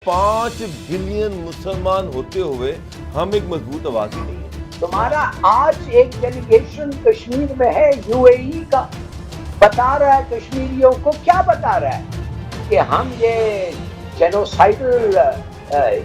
5 billion مسلمان ہوتے ہوئے ہم ایک مضبوط آواز ہی نہیں ہیں۔ تمہارا آج ایک ڈیلیگیشن کشمیر میں ہے یو اے ای کا، بتا رہا ہے کشمیریوں کو، کیا بتا رہا ہے کہ ہم یہ جینوسائیڈل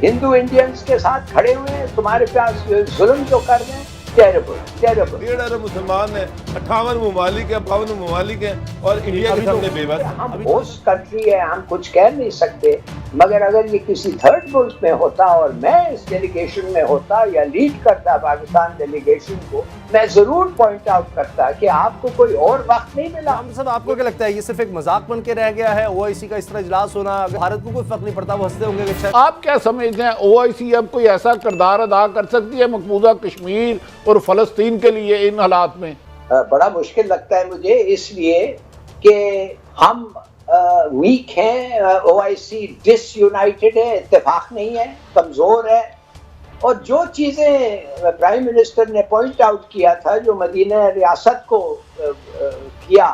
ہندو انڈینز کے ساتھ کھڑے ہوئے ہیں، تمہارے پاس ظلم جو کر رہے ہیں، ٹیربل ٹیربل۔ 1.5 ارب مسلمان ہیں، 58 ممالک ہیں، 52 ممالک ہیں، اور انڈیا کے سامنے بے بس۔ ہم ہوسٹ کنٹری ہے، ہم کچھ کہہ نہیں سکتے، مگر اگر یہ کسی تھرڈ ملک میں ہوتا اور میں اس ڈیلیگیشن میں ہوتا یا لیڈ کرتا پاکستان ڈیلیگیشن کو، میں ضرور پوائنٹ آؤٹ کرتا کہ آپ کو کوئی اور وقت نہیں ملا۔ عامر صاحب، آپ کو کیا لگتا ہے یہ صرف ایک مذاق بن کے رہ گیا ہے؟ او آئی سی کا اس طرح اجلاس ہونا بھارت کو کوئی فرق نہیں پڑتا، وہ ہنستے ہوں گے کہ شاید آپ کیا سمجھتے ہیں او آئی سی اب کوئی ایسا کردار ادا کر سکتی ہے مقبوضہ کشمیر اور فلسطین کے لیے ان حالات میں؟ بڑا مشکل لگتا ہے مجھے، اس لیے کہ ہم ویک ہیں، او آئی سی ڈس یونائٹڈ ہے، اتفاق نہیں ہے، کمزور ہے، اور جو چیزیں پرائم منسٹر نے پوائنٹ آؤٹ کیا تھا، جو مدینہ ریاست کو کیا،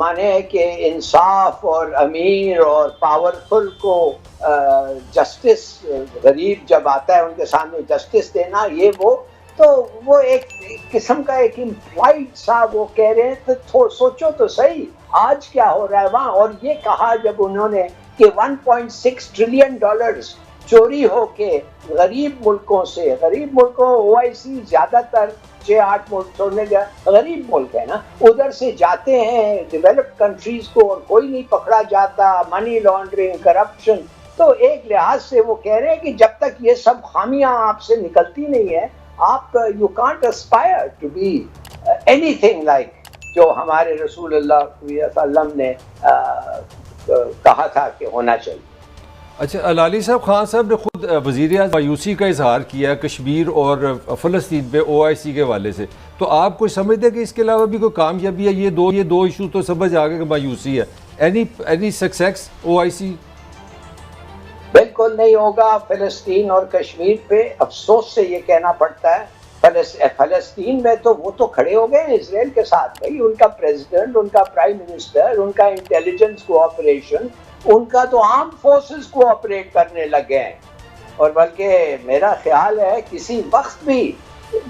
مانے ہے کہ انصاف اور امیر اور پاورفل کو جسٹس، غریب جب آتا ہے ان کے سامنے جسٹس دینا، یہ تو وہ ایک قسم کا ایک امپلائڈ سا وہ کہہ رہے ہیں، تو سوچو تو صحیح آج کیا ہو رہا ہے وہاں۔ اور یہ کہا جب انہوں نے کہ 1.6 ٹریلین ڈالرز چوری ہو کے غریب ملکوں سے، غریب ملکوں او آئی سی زیادہ تر 6-8 ملک چھوڑنے کا غریب ملک ہے نا، ادھر سے جاتے ہیں ڈیولپڈ کنٹریز کو اور کوئی نہیں پکڑا جاتا، منی لانڈرنگ، کرپشن۔ تو ایک لحاظ سے وہ کہہ رہے ہیں کہ جب تک یہ سب خامیاں آپ سے نکلتی نہیں ہے، آپ you can't aspire to be anything like جو ہمارے رسول اللہ صلی اللہ علیہ وسلم نے کہا تھا کہ ہونا چاہیے۔ اچھا، لالی صاحب، خان صاحب نے خود وزیر اعظم مایوسی کا اظہار کیا کشمیر اور فلسطین پہ او آئی سی کے حوالے سے، تو آپ کوئی سمجھتے ہیں کہ اس کے علاوہ بھی کوئی کامیابی ہے؟ یہ دو ایشو تو سمجھ آ گیا کہ مایوسی ہے، اینی سکسیس او آئی سی؟ بالکل نہیں ہوگا۔ فلسطین اور کشمیر پہ افسوس سے یہ کہنا پڑتا ہے، فلسطین میں تو وہ تو کھڑے ہو گئے ہیں اسرائیل کے ساتھ، بھائی ان کا پریزیڈنٹ، ان کا پرائم منسٹر، ان کا انٹیلیجنس کوآپریشن، ان کا تو آرم فورسز کوآپریٹ کرنے لگے ہیں۔ اور بلکہ میرا خیال ہے کسی وقت بھی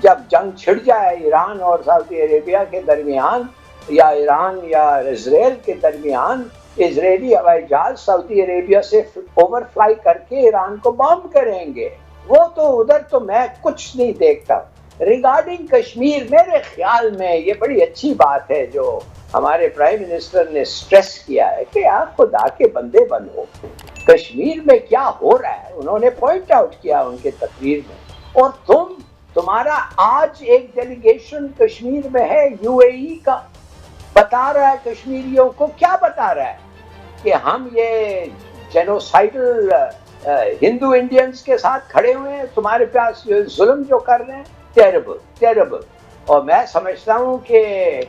جب جنگ چھڑ جائے ایران اور سعودی عربیہ کے درمیان، یا ایران یا اسرائیل کے درمیان، اسرائیلی ہوائی جہاز سعودی عربیہ سے اوور فلائی کر کے ایران کو بامب کریں گے۔ وہ تو ادھر تو میں کچھ نہیں دیکھتا۔ ریگارڈنگ کشمیر، میرے خیال میں یہ بڑی اچھی بات ہے جو ہمارے پرائم منسٹر نے سٹریس کیا ہے کہ آپ خدا کے بندے بنو، کشمیر میں کیا ہو رہا ہے انہوں نے پوائنٹ آؤٹ کیا ان کے تقریر میں۔ اور تمہارا آج ایک ڈیلیگیشن کشمیر میں ہے یو اے ای کا، بتا رہا ہے کشمیریوں کو، کیا بتا رہا ہے کہ ہم یہ جینوسائیڈل ہندو انڈینز کے ساتھ کھڑے ہوئے ہیں، تمہارے پاس ظلم جو کر رہے ہیں، ٹیربل ٹیربل۔ اور میں سمجھتا ہوں کہ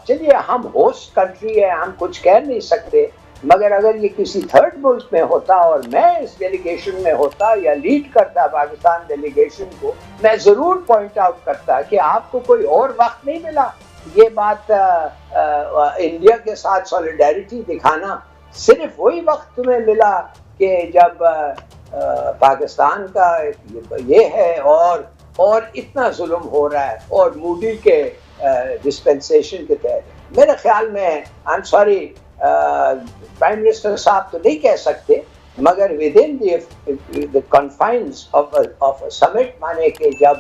چلیے ہم ہوسٹ کنٹری ہے، ہم کچھ کہہ نہیں سکتے، مگر اگر یہ کسی تھرڈ ملک میں ہوتا اور میں اس ڈیلیگیشن میں ہوتا یا لیڈ کرتا پاکستان ڈیلیگیشن کو، میں ضرور پوائنٹ آؤٹ کرتا کہ آپ کو کوئی اور وقت نہیں ملا۔ یہ بات انڈیا کے ساتھ سولیڈیرٹی دکھانا صرف وہی وقت تمہیں ملا کہ جب پاکستان کا یہ ہے اور اتنا ظلم ہو رہا ہے، اور مودی کے ڈسپنسیشن کے تحت۔ میرے خیال میں I am sorry, prime minister صاحب تو نہیں کہہ سکتے، مگر ود ان دی کنفائنز آف سمٹ، مانے کہ جب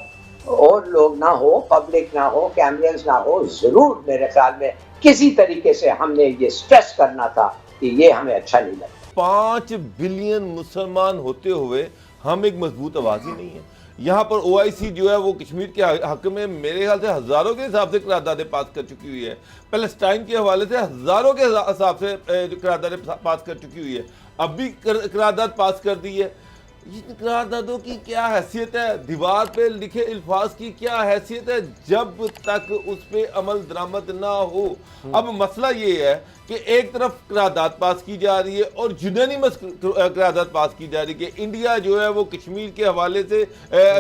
اور لوگ نہ ہو، پبلک نہ ہو، کیمرز نہ ہو، ضرور میرے خیال میں کسی طریقے سے ہم نے یہ سٹریس کرنا تھا کہ یہ ہمیں اچھا نہیں لگتا۔ 5 بلین مسلمان ہوتے ہوئے ہم ایک مضبوط آواز ہی نہیں ہیں۔ یہاں پر او آئی سی جو ہے وہ کشمیر کے حق میں میرے خیال سے ہزاروں کے حساب سے قراردادیں پاس کر چکی ہوئی ہے، پیلسٹائن کے حوالے سے ہزاروں کے حساب سے قراردادیں پاس کر چکی ہوئی ہے، اب بھی قرارداد پاس کر دی ہے۔ ان قراردادوں کی کیا حیثیت ہے؟ دیوار پہ لکھے الفاظ کی کیا حیثیت ہے جب تک اس پہ عمل درآمد نہ ہو؟ اب مسئلہ یہ ہے کہ ایک طرف قرارداد پاس کی جا رہی ہے اور یونینیمس قرارداد پاس کی جا رہی ہے کہ انڈیا جو ہے وہ کشمیر کے حوالے سے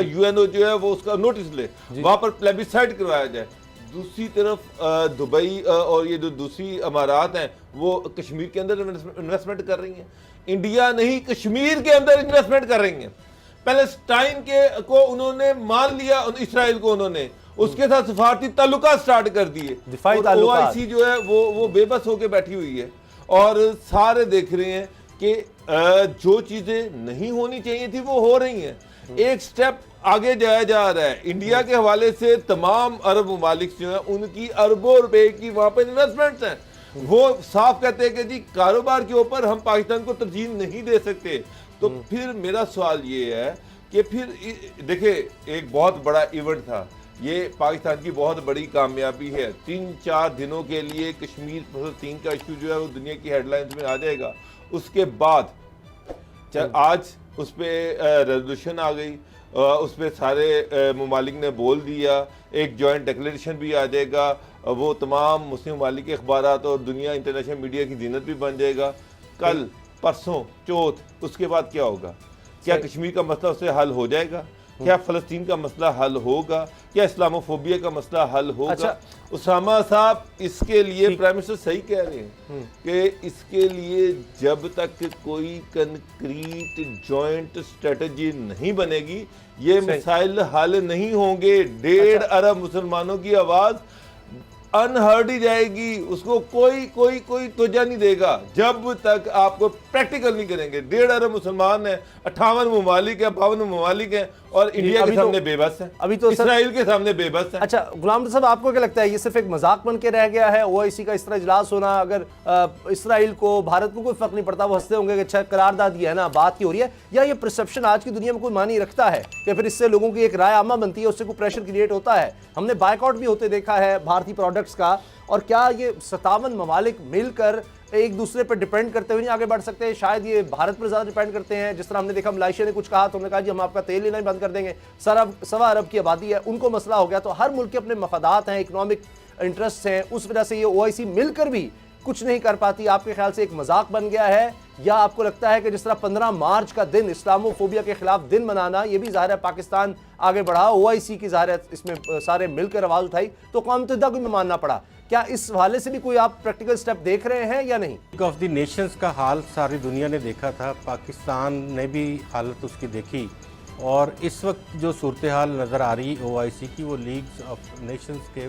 یو این او جو ہے وہ اس کا نوٹس لے، وہاں پر پلیبیسائٹ کروایا جائے۔ دوسری طرف دبئی اور یہ جو دوسری امارات ہیں وہ کشمیر کے اندر انویسٹمنٹ کر رہی ہیں۔ इंडिया नहीं कश्मीर के अंदर इन्वेस्टमेंट करेंगे। पैलेस्टाइन के को उन्होंने मान लिया, इसराइल को उन्होंने उसके साथ सफारती ताल्लुकात स्टार्ट कर दिए। दिफाई और ताल्लुकात। ओआईसी जो है वो बेबस होकर बैठी हुई है और सारे देख रहे हैं कि जो चीजें नहीं होनी चाहिए थी वो हो रही हैं। एक स्टेप आगे जाया जा रहा है। इंडिया के हवाले से तमाम अरब ममालिक जो है उनकी अरबों रुपए की वहां पर इन्वेस्टमेंट्स हैं। वो साफ कहते हैं कि जी कारोबार के ऊपर हम पाकिस्तान को तरजीह नहीं दे सकते। तो फिर मेरा सवाल ये है कि फिर देखिए एक बहुत बड़ा इवेंट था, ये पाकिस्तान की बहुत बड़ी कामयाबी है। 3-4 दिनों के लिए कश्मीर फलस्तीन का इशू जो है वो दुनिया की हेडलाइंस में आ जाएगा। उसके बाद आज उस पर रेजोल्यूशन आ गई, उस पर सारे ममालिक ने बोल दिया, एक जॉइंट डिक्लेरेशन भी आ जाएगा, वो तमाम मुस्लिम ममालिक के अखबारात और दुनिया इंटरनेशनल मीडिया की जीनत भी बन जाएगा। कल परसों चौथ उसके बाद क्या होगा? क्या कश्मीर का मसला उससे हल हो जाएगा? क्या फलस्तीन का मसला हल होगा? क्या इस्लामोफोबिया का मसला हल होगा? अच्छा। उसामा साहब इसके लिए प्राइम मिनिस्टर सही कह रहे हैं कि इसके लिए जब तक कोई कंक्रीट जॉइंट स्ट्रेटजी नहीं बनेगी ये मिसाइल हल नहीं होंगे। 1.5 अरब मुसलमानों की आवाज अनहर्ड ही जाएगी, उसको कोई तवज्जो नहीं देगा जब तक आपको प्रैक्टिकल नहीं करेंगे। 1.5 अरब मुसलमान हैं, 58 ममालिक हैं, 52 ममालिक हैं और इंडिया के सामने बेबस है, अभी तो इसराइल के सामने बेबस है। अच्छा गुलाम साहब, आपको क्या लगता है ये सिर्फ एक मजाक बन के रह गया है? ओआईसी का इस तरह इजलास होना, अगर इसराइल को भारत को कोई फर्क नहीं पड़ता, वो हंसते होंगे कि अच्छा करारदाद ये है ना, बात की हो रही है, या ये परसेप्शन आज की दुनिया में कोई मानी रखता है कि फिर इससे लोगों की एक राय आमा बनती है, उससे कोई प्रेशर क्रिएट होता है? हमने बायकॉट भी होते देखा है भारतीय प्रोडक्ट्स का, और क्या ये 57 ममालिक मिलकर एक दूसरे पर डिपेंड करते हुए नहीं आगे बढ़ सकते? शायद ये भारत पर ज्यादा डिपेंड करते हैं। जिस तरह हमने देखा मलेशिया ने कुछ कहा तो उन्होंने कहा जी हम आपका तेल लेना ही बंद कर देंगे। 1.25 अरब की आबादी है, उनको मसला हो गया। तो हर मुल्क के अपने मफादात हैं, इकोनॉमिक इंटरेस्ट हैं, उस वजह से ये ओआईसी मिलकर भी कुछ नहीं कर पाती। आपके ख्याल से एक मजाक बन गया है, या आपको लगता है कि जिस तरह 15 मार्च का दिन इस्लामोफोबिया के खिलाफ दिन मनाना, ये भी ज़ाहिर है पाकिस्तान आगे बढ़ा, ओआईसी की ज़ाहिर है इसमें सारे मिलकर आवाज़ उठाई तो कौम मुत्तहिदा को भी मानना पड़ा। क्या इस हवाले से भी कोई आप प्रैक्टिकल स्टेप देख रहे हैं या नहीं? लीग ऑफ द नेशंस का हाल सारी दुनिया ने देखा था, पाकिस्तान ने भी हालत उसकी देखी, और इस वक्त जो सूरत हाल नज़र आ रही ओआईसी की वो लीग ऑफ नेशंस के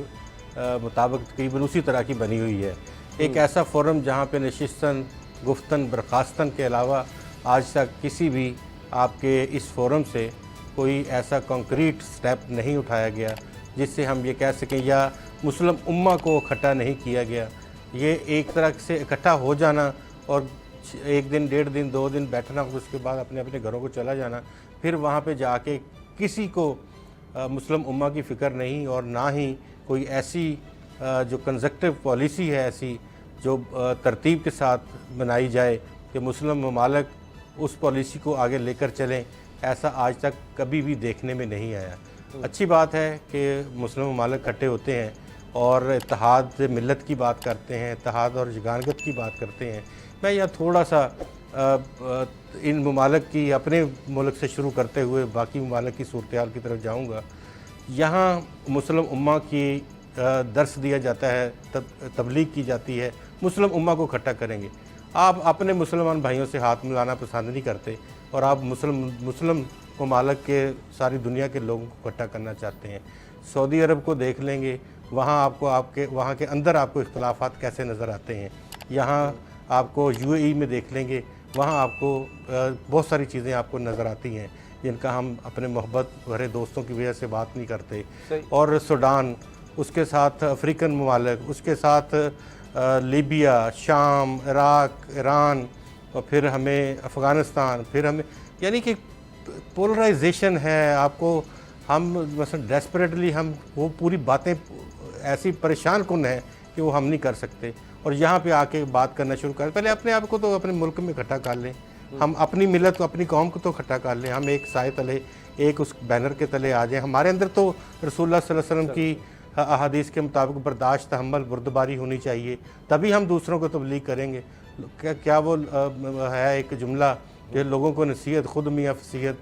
मुताबिक तकरीबन उसी तरह की बनी हुई है। एक ऐसा फोरम जहाँ पे नशिस्तन, गुफ्तन, बर्खास्तन के अलावा आज तक किसी भी आपके इस फोरम से कोई ऐसा कॉन्क्रीट स्टेप नहीं उठाया गया जिससे हम ये कह सकें, या मुस्लिम उम्मा को इकट्ठा नहीं किया गया। ये एक तरह से इकट्ठा हो जाना और एक दिन, 1.5 दिन, 2 दिन बैठना, उसके बाद अपने अपने घरों को चला जाना, फिर वहाँ पे जाके किसी को मुस्लिम उम्मा की फ़िक्र नहीं, और ना ही कोई ऐसी जो कंजक्टिव पॉलिसी है ऐसी जो तरतीब के साथ बनाई जाए कि मुस्लिम ममालिक उस पॉलिसी को आगे लेकर चलें, ऐसा आज तक कभी भी देखने में नहीं आया। अच्छी बात है कि मुस्लिम ममालिक इकट्ठे होते हैं और इत्तेहाद मिल्लत की बात करते हैं, इत्तेहाद और यगानगत की बात करते हैं। मैं यहाँ थोड़ा सा इन ममालिक की अपने मुल्क से शुरू करते हुए बाकी ममालिक की सूरत हाल की तरफ जाऊँगा। यहाँ मुस्लिम उम्मा की दर्स दिया जाता है, तबलीग की जाती है, मुस्लिम उम्मा को इकट्ठा करेंगे। आप अपने मुसलमान भाइयों से हाथ मिलाना पसंद नहीं करते और आप मुस्लिम ममालिक के सारी दुनिया के लोगों को इकट्ठा करना चाहते हैं। सऊदी अरब को देख लेंगे, वहाँ आपको वहाँ के अंदर आपको इख्तलाफात कैसे नज़र आते हैं। यहाँ आपको यूएई में देख लेंगे, वहाँ आपको बहुत सारी चीज़ें आपको नज़र आती हैं जिनका हम अपने मोहब्बत भरे दोस्तों की वजह से बात नहीं करते। और सूडान, उसके साथ अफ्रीकन ममालिक, उसके साथ लीबिया, शाम, इराक, ईरान, और फिर हमें अफ़गानिस्तान, फिर हमें, यानी कि पोलराइजेशन है। आपको हम मतलब डेस्परेटली हम वो पूरी बातें ऐसी परेशान कुन है कि वो हम नहीं कर सकते, और यहाँ पे आके बात करना शुरू करें। पहले अपने आप को तो अपने मुल्क में इकट्ठा कर लें, हम अपनी मिलत को, अपनी कौम को तो इकट्ठा कर लें, हम एक साए तले, एक उस बैनर के तले आ जाएं। हमारे अंदर तो रसूलुल्लाह सल्लल्लाहु अलैहि वसल्लम की अहादीस के मुताबिक बर्दाश्त, तहम्मुल, बुर्दबारी होनी चाहिए, तभी हम दूसरों को तबलीग करेंगे। क्या वो है एक जुमला कि लोगों को नसीहत खुद मियाँ फसीहत,